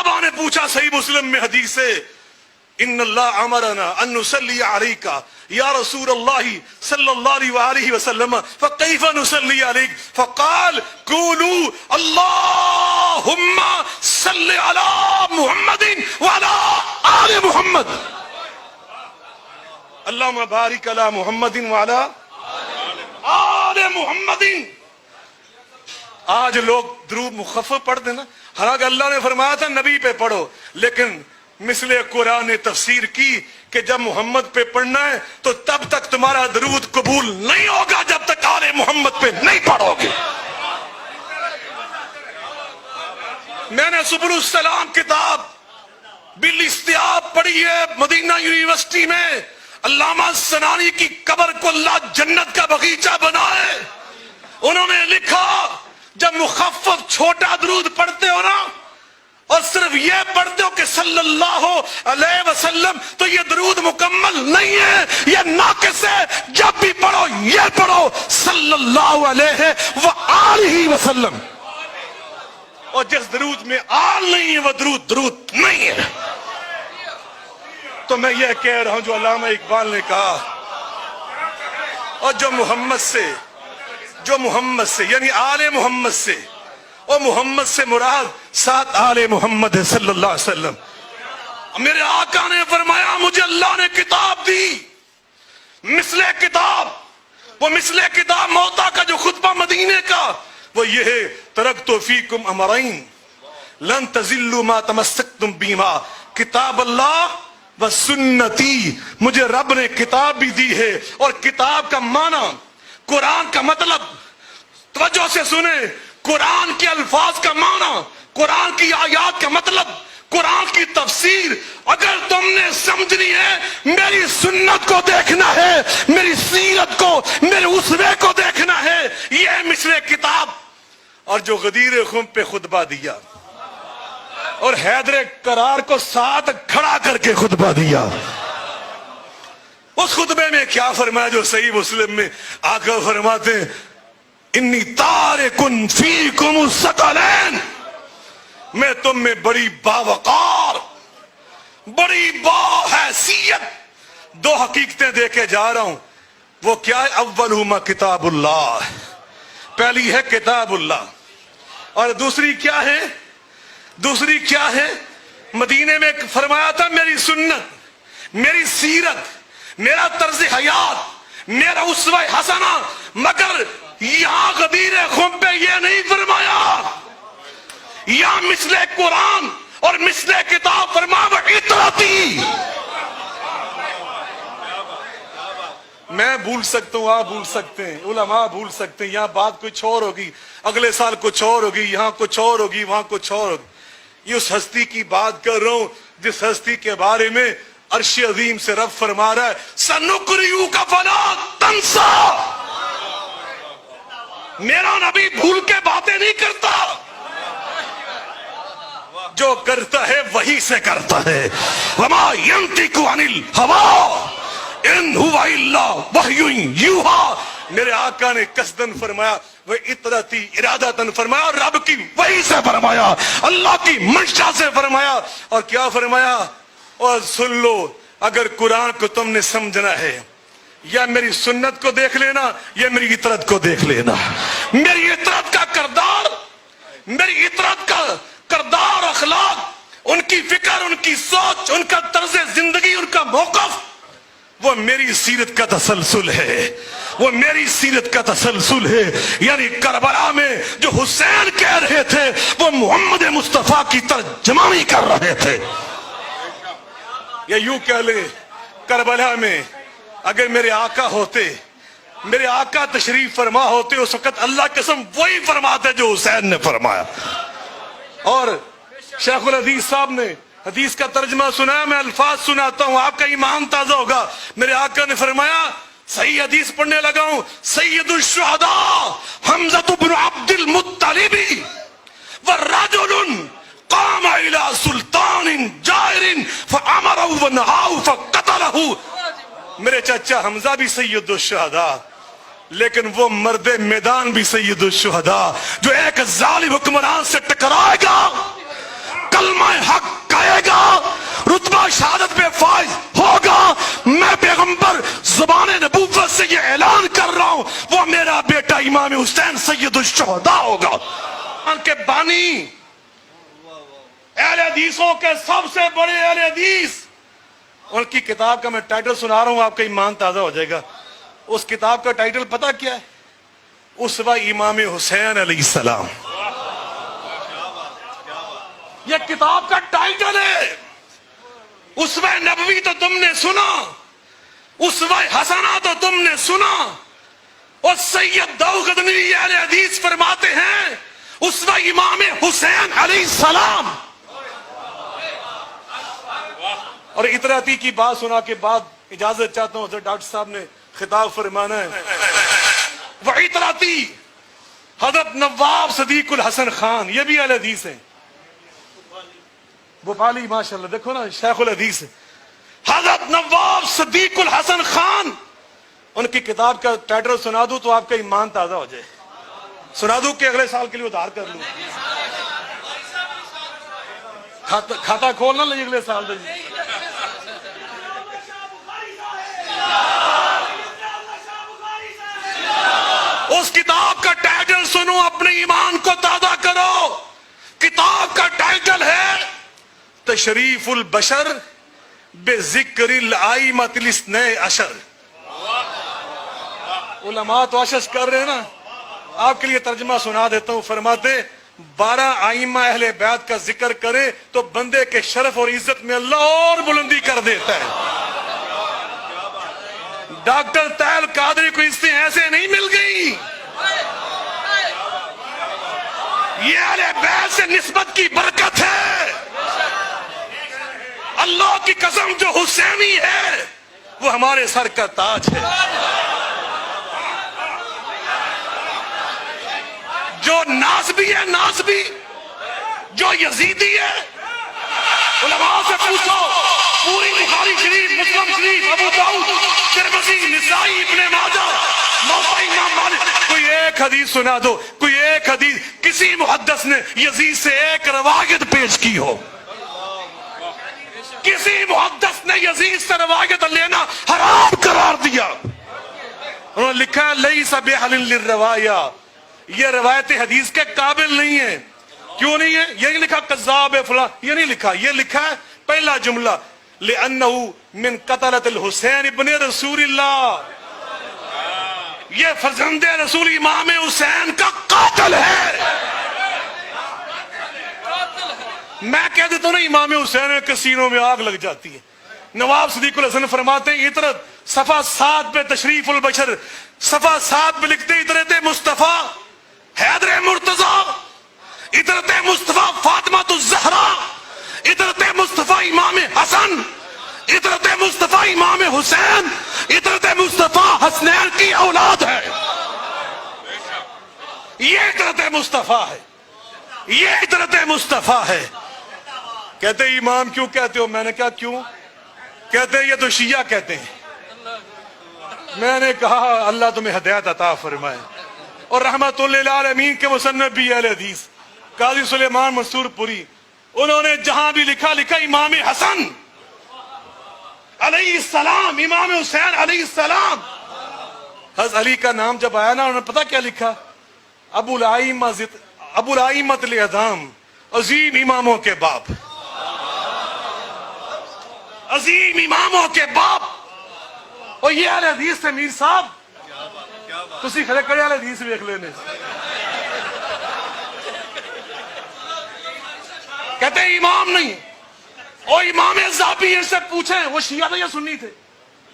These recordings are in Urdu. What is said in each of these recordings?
صحابہ نے پوچھا صحیح مسلم میں حدیث ہے ان اللہ امرنا ان نصلی علیک یا رسول اللہ صلی اللہ علیہ وسلم فکیف نصلی علیک فقال قولوا اللہم صلی علی محمد وعلی آل محمد اللہم بارک علی محمد وعلی آل محمد. آج لوگ درود مخفف پڑھ دینا، حالانکہ اللہ نے فرمایا تھا نبی پہ پڑھو، لیکن مثل قرآن نے تفسیر کی کہ جب محمد پہ پڑھنا ہے تو تب تک تمہارا درود قبول نہیں ہوگا جب تک آل محمد پہ نہیں پڑھو گے. میں نے سبل السلام کتاب بالاستیاب پڑھی ہے مدینہ یونیورسٹی میں. علامہ سنانی کی قبر کو اللہ جنت کا باغیچہ بنائے. انہوں نے لکھا جب مخفف چھوٹا درود پڑھتے ہو نا اور صرف یہ پڑھتے ہو کہ صلی اللہ علیہ وسلم تو یہ درود مکمل نہیں ہے، یہ ناقص ہے. جب بھی پڑھو یہ پڑھو صلی اللہ علیہ وآلہ وسلم. اور جس درود میں آل نہیں ہے وہ درود نہیں ہے. تو میں یہ کہہ رہا ہوں جو علامہ اقبال نے کہا، اور جو محمد سے یعنی آل محمد سے، اور محمد سے مراد ساتھ آل محمد صلی اللہ علیہ وسلم. میرے آقا نے فرمایا مجھے اللہ نے کتاب دی مثل کتاب، وہ مثل کتاب موتا کا جو خطبہ مدینے کا وہ یہ ہے ترکت فیکم امرین لن تزلوا ما تمسکتم بہما کتاب اللہ و سنتی. مجھے رب نے کتاب بھی دی ہے، اور کتاب کا معنی قرآن کا مطلب توجہ سے سنیں، قرآن کے الفاظ کا معنی، قرآن کی آیات کا مطلب، قرآن کی تفسیر اگر تم نے سمجھنی ہے میری سنت کو دیکھنا ہے، میری سیرت کو، میرے اسوے کو دیکھنا ہے. یہ مثل کتاب. اور جو غدیر خم پہ خطبہ دیا اور حیدر کرار کو ساتھ کھڑا کر کے خطبہ دیا، اس خطبے میں کیا فرمایا جو صحیح مسلم میں آقا فرماتے ہیں انی تارکن فیکم الثقلین، میں تم میں بڑی باوقار، بڑی باحیثیت دو حقیقتیں دے کے جا رہا ہوں. وہ کیا ہے؟ اولہما کتاب اللہ، پہلی ہے کتاب اللہ، اور دوسری کیا ہے؟ مدینے میں فرمایا تھا میری سنت، میری سیرت، میرا طرز حیات، میرا اسوہ حسنہ. مگر یہاں غدیر خم پہ یہ نہیں فرمایا، یہاں مثل قرآن اور مثل کتاب فرمایا اطاعتی. میں بھول سکتا ہوں، آپ بھول سکتے ہیں، علماء بھول سکتے ہیں، یہاں بات کچھ اور ہوگی، اگلے سال کچھ اور ہوگی، یہاں کچھ اور ہوگی، وہاں کچھ اور ہوگی. یہ اس ہستی کی بات کر رہا ہوں جس ہستی کے بارے میں عرش عظیم سے رب فرما رہا ہے سنقرئک فلا تنسا. میرا نبی بھول کے باتیں نہیں کرتا، جو کرتا ہے وہی سے کرتا ہے. وما ينطق عن الهوى ان هو الا وحی یوحی. میرے آقا نے قصدن فرمایا، وہ اطرتی ارادتن فرمایا، اور رب کی وحی سے فرمایا، اللہ کی منشا سے فرمایا. اور کیا فرمایا؟ اور سن لو اگر قرآن کو تم نے سمجھنا ہے یا میری سنت کو دیکھ لینا یا میری اطرت کو دیکھ لینا. میری اطرت کا کردار، میری اطرت کا کردار، اخلاق، ان کی فکر، ان کی سوچ، ان کا طرز زندگی، ان کا موقف، وہ میری سیرت کا تسلسل ہے، وہ میری سیرت کا تسلسل ہے. یعنی کربلا میں جو حسین کہہ رہے تھے وہ محمد مصطفیٰ کی ترجمانی کر رہے تھے. یا یوں کہہ لیں کربلا میں اگر میرے آقا ہوتے، میرے آقا تشریف فرما ہوتے، اس وقت اللہ قسم وہی فرماتے جو حسین نے فرمایا. اور شیخ الحدیث صاحب نے حدیث کا ترجمہ سنا، میں الفاظ سناتا ہوں، آپ کا ایمان تازہ ہوگا. میرے آقا نے فرمایا، صحیح حدیث پڑھنے لگا ہوں، سید الشہداء حمزہ بن عبد المطلب ورجل قام الى سلطان جائر فامرہ ونہاہ فقتلہ. میرے چچا حمزہ بھی سید الشہداء، لیکن وہ مرد میدان بھی سید الشہداء جو ایک ظالم حکمران سے ٹکرائے گا، کلمہ حق کہے گا رتبہ شہادت پہ فائز ہوگا. میں پیغمبر زبان نبوت سے یہ اعلان کر رہا ہوں وہ میرا بیٹا امام حسین سید الشہداء ہوگا. ان کے بانی اہل حدیثوں کے سب سے بڑے اہل حدیث. ان کی کتاب کا میں ٹائٹل سنا رہا ہوں, آپ کا ایمان تازہ ہو جائے گا. اس کتاب کا ٹائٹل پتہ کیا ہے؟ اسوہ امام حسین علیہ السلام. یہ کتاب کا ٹائٹل ہے. اسوہ نبوی تو تم نے سنا, اسوہ حسنہ تو تم نے سنا, اور سید داؤغدنوی اہل حدیث فرماتے ہیں اسوہ امام حسین علیہ السلام. اور اطراعتی کی بات سنا کے بعد اجازت چاہتا ہوں, ڈاکٹر صاحب نے خطاب فرمانا ہے. وہ اطراعتی حضرت نواب صدیق الحسن خان, یہ بھی اہل حدیث ہیں. بھوپالی ماشاءاللہ, دیکھو نا شیخ الحدیث. حضرت نواب صدیق الحسن خان, ان کی کتاب کا ٹائٹل سنا دوں تو آپ کا ایمان تازہ ہو جائے. سنا دوں کہ اگلے سال کے لیے ادھار کر لوں, کھاتا کھولنا لیں اگلے سال دے. اس کتاب کا ٹائٹل سنو, اپنے ایمان کو تازہ کرو. کتاب کا ٹائٹل ہے تشریف البشر بذکر الائمۃ الاثنی عشر. علماء تو عشش کر رہے ہیں نا, آپ کے لیے ترجمہ سنا دیتا ہوں. فرماتے 12 ائمہ اہل بیت کا ذکر کرے تو بندے کے شرف اور عزت میں اللہ اور بلندی کر دیتا ہے. ڈاکٹر طاہر قادری کو اس سے ایسے نہیں مل گئی. یہ اہل بیت سے نسبت کی برکت ہے. اللہ کی قسم جو حسینی ہے وہ ہمارے سر کا تاج ہے. جو ناسبی ہے, ناسبی جو یزیدی ہے, علماء سے پوچھو. پوری بخاری شریف, مسلم شریف, ابو داؤد, ترمذی, نسائی, ابن ماجہ, موطا امام مالک, کوئی ایک حدیث سنا دو, کوئی ایک حدیث کسی محدث نے یزید سے ایک روایت پیش کی ہو. کسی محدث نے یزید سے روایت لینا حرام قرار دیا. انہوں نے لکھا ہے لیس بأہل للروایا, یہ روایت حدیث کے قابل نہیں ہے. کیوں نہیں ہے؟ یہ نہیں لکھا کذاب فلاں, یہ نہیں لکھا. یہ لکھا ہے پہلا جملہ لأنه من قتلة الحسین ابن رسول اللہ, یہ فرزند رسول امام حسین کا قاتل ہے. میں کہہ دیتا ہوں نا, امام حسین کے سینوں میں آگ لگ جاتی ہے. نواب صدیق الحسن فرماتے ہیں اطرت صفحہ 7 پہ تشریف البشر, صفحہ 7 پہ لکھتے اطرت مصطفیٰ حیدر مرتضیٰ, اطرت مصطفیٰ فاطمہ الزہرا, اطرت مصطفیٰ امام حسن, اطرت مصطفیٰ امام حسین, اطرت مصطفیٰ حسنین کی اولاد ہے. یہ اطرت مصطفیٰ ہے, یہ اطرت مصطفیٰ ہے. کہتے امام کیوں کہتے ہو؟ میں نے کہا کیوں؟ کہتے یہ تو شیعہ کہتے ہیں. میں نے کہا اللہ تمہیں ہدایت عطا فرمائے. اور رحمت للعالمین کے مصنف بھی اہل حدیث قاضی سلیمان منصور پوری, انہوں نے جہاں بھی لکھا امام حسن علیہ السلام, امام حسین علیہ السلام. حضرت علی کا نام جب آیا نا, انہوں نے پتا کیا لکھا؟ ابو الائمۃ الاعظام, عظیم اماموں کے باپ, عظیم اماموں کے باپ. اور یہ اہل حدیث سے میر صاحب تسی کھڑے کھڑے اہل حدیث ویکھ لینے. کہتے ہیں امام نہیں. اور امام ذہبی ان سے پوچھیں وہ شیعہ تھے یا سنی تھے؟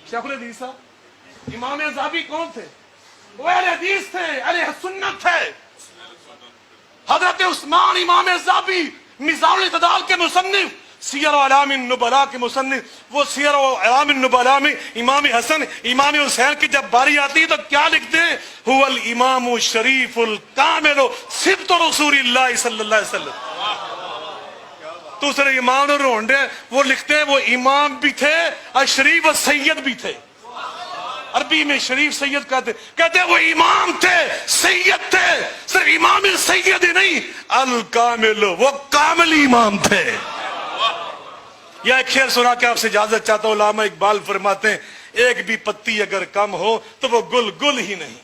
شیخ الحدیث صاحب, امام ذہبی کون تھے؟ وہ اہل حدیث تھے, اہل سنت تھے. حضرت عثمان امام ذہبی میزان الاعتدال کے مصنف, سیر اعلام النبلاء کے مصنف, وہ سیر اعلام النبلاء میں امام حسن امام حسین کی جب باری آتی ہے تو کیا لکھتے ہیں؟ هو الامام الشریف الکامل صبت رسول اللہ صلی اللہ علیہ وسلم. دوسرے امام نے رونڈے, وہ لکھتے ہیں وہ امام بھی تھے اور شریف و سید بھی تھے. عربی میں شریف سید کہتے ہیں وہ امام تھے، سید تھے، صرف امام سید ہی نہیں، الکامل، وہ کامل امام تھے۔ یا ایک شعر سنا کے آپ سے اجازت چاہتا ہوں۔ علامہ اقبال فرماتے ہیں ایک بھی پتی اگر کم ہو تو وہ گل گل ہی نہیں۔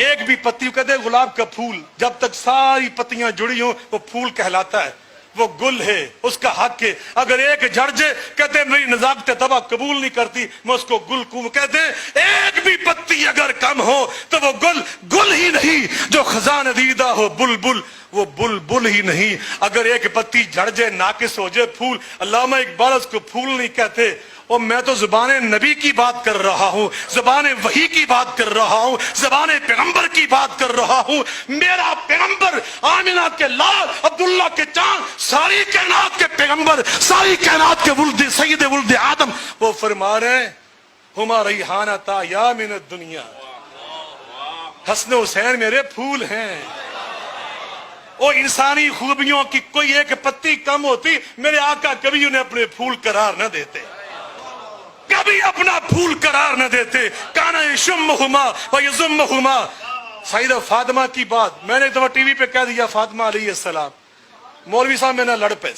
ایک بھی پتی، کہتے ہیں گلاب کا پھول جب تک ساری پتیاں جڑی ہوں وہ پھول کہلاتا ہے، وہ گل ہے، اس کا حق ہے۔ اگر ایک جھڑ جائے، کہتے ہیں میری نزاکت طبع قبول نہیں کرتی، میں اس کو گل کو کہتے ہیں ایک بھی پتی اگر کم ہو تو وہ گل گل ہی نہیں، جو خزاں ندیدہ ہو بلبل وہ بلبل ہی نہیں۔ اگر ایک پتی جھڑ جائے، ناقص ہو جائے پھول، علامہ اقبال اس کو پھول نہیں کہتے۔ اور میں تو زبان نبی کی بات کر رہا ہوں، زبان وحی کی بات کر رہا ہوں، زبان پیغمبر کی بات کر رہا ہوں۔ میرا پیغمبر آمنہ کے لال، عبداللہ کے چاند، ساری کائنات کے پیغمبر، ساری کائنات کے ولد سید ولد آدم، وہ فرما رہے ہیں ہما ریحانتا یا من الدنیا، حسن حسین میرے پھول ہیں۔ اور انسانی خوبیوں کی کوئی ایک پتی کم ہوتی، میرے آقا کبھی انہیں اپنے پھول قرار نہ دیتے، کبھی اپنا پھول قرار نہ دیتے۔ کانا یشمہما ویضمہما۔ سیدہ فاطمہ کی بات میں نے ایک دفعہ ٹی وی پہ کہہ دیا، فاطمہ علیہ السلام، مولوی صاحب میں نہ لڑ پے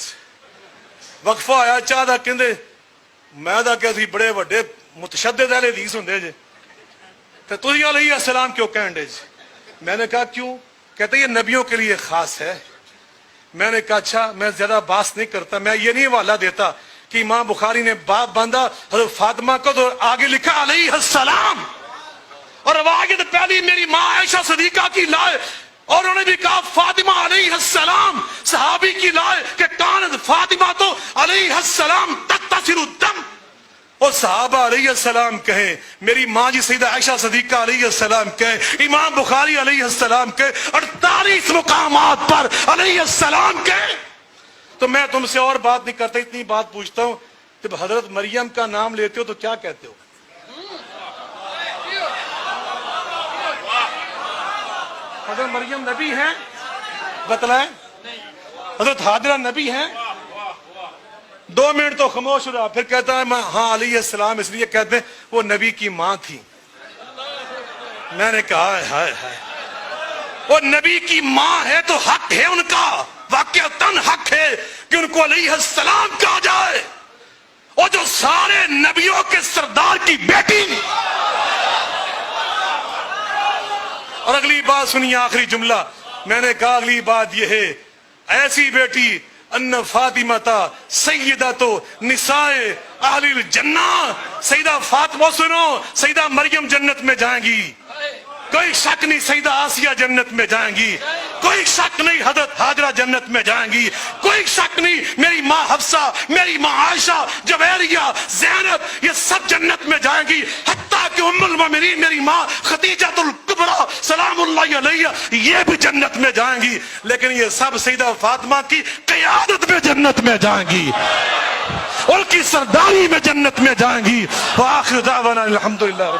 وقفہ آیا چاہتا کہندے میں دا کہ تھی بڑے وڈے متشدد اہل حدیث ہوندے جے تے تسی علیہ السلام کیوں کہن دے جے؟ میں نے کہا کیوں؟ کہتے یہ نبیوں کے لیے خاص ہے۔ میں نے کہا اچھا، میں زیادہ بحث نہیں کرتا، میں یہ نہیں حوالہ دیتا کہ امام بخاری نے باب باندھا حضرت فاطمہ کو تو آگے لکھا علیہ السلام، اور روایت پہلی میری ماں عائشہ صدیقہ کی لائے، اور انہوں نے بھی کہا فاطمہ علیہ السلام، صحابی کی لائے کہ کانت فاطمہ تو علیہ السلام تقتصر الدم، اور صحابہ علیہ السلام کہیں، میری ماں جی سیدہ عائشہ صدیقہ علیہ السلام کہیں، امام بخاری علیہ السلام کہیں، 48 مقامات پر علیہ السلام کہیں۔ تو میں تم سے اور بات نہیں کرتا، اتنی بات پوچھتا ہوں، جب حضرت مریم کا نام لیتے ہو تو کیا کہتے ہو؟ حضرت مریم نبی ہیں؟ بتلائیں۔ حضرت حاجرہ نبی ہیں؟ 2 منٹ تو خاموش رہا، پھر کہتا ہے ہاں علیہ السلام اس لیے کہتے ہیں وہ نبی کی ماں تھی۔ میں نے کہا ہائے ہائے، وہ نبی کی ماں ہے تو حق ہے ان کا، واقعتاً حق ہے کہ ان کو علیہ السلام کہا جائے، اور جو سارے نبیوں کے سردار کی بیٹی۔ اور اگلی بات سنیے، آخری جملہ میں نے کہا، اگلی بات یہ ہے ایسی بیٹی ان فاطمہ سیدۃ نساء اہل الجنہ، سیدہ فاطمہ، سنو، سیدہ مریم جنت میں جائیں گی، کوئی شک نہیں، سیدہ آسیہ جنت میں جائیں گی، کوئی شک نہیں، حضرت حاجرہ جنت میں جائیں گی، کوئی شک نہیں، میری ماں حفصہ، میری ماں عائشہ، جویریہ، زینب، یہ سب جنت میں جائیں گی، حتیٰ کہ ام المومنین میری ماں خدیجہ الکبریٰ سلام اللہ علیہ یہ بھی جنت میں جائیں گی، لیکن یہ سب سیدہ فاطمہ کی قیادت میں جنت میں جائیں گی، ان کی سرداری میں جنت میں جائیں گی۔ وآخر دعوانا الحمدللہ۔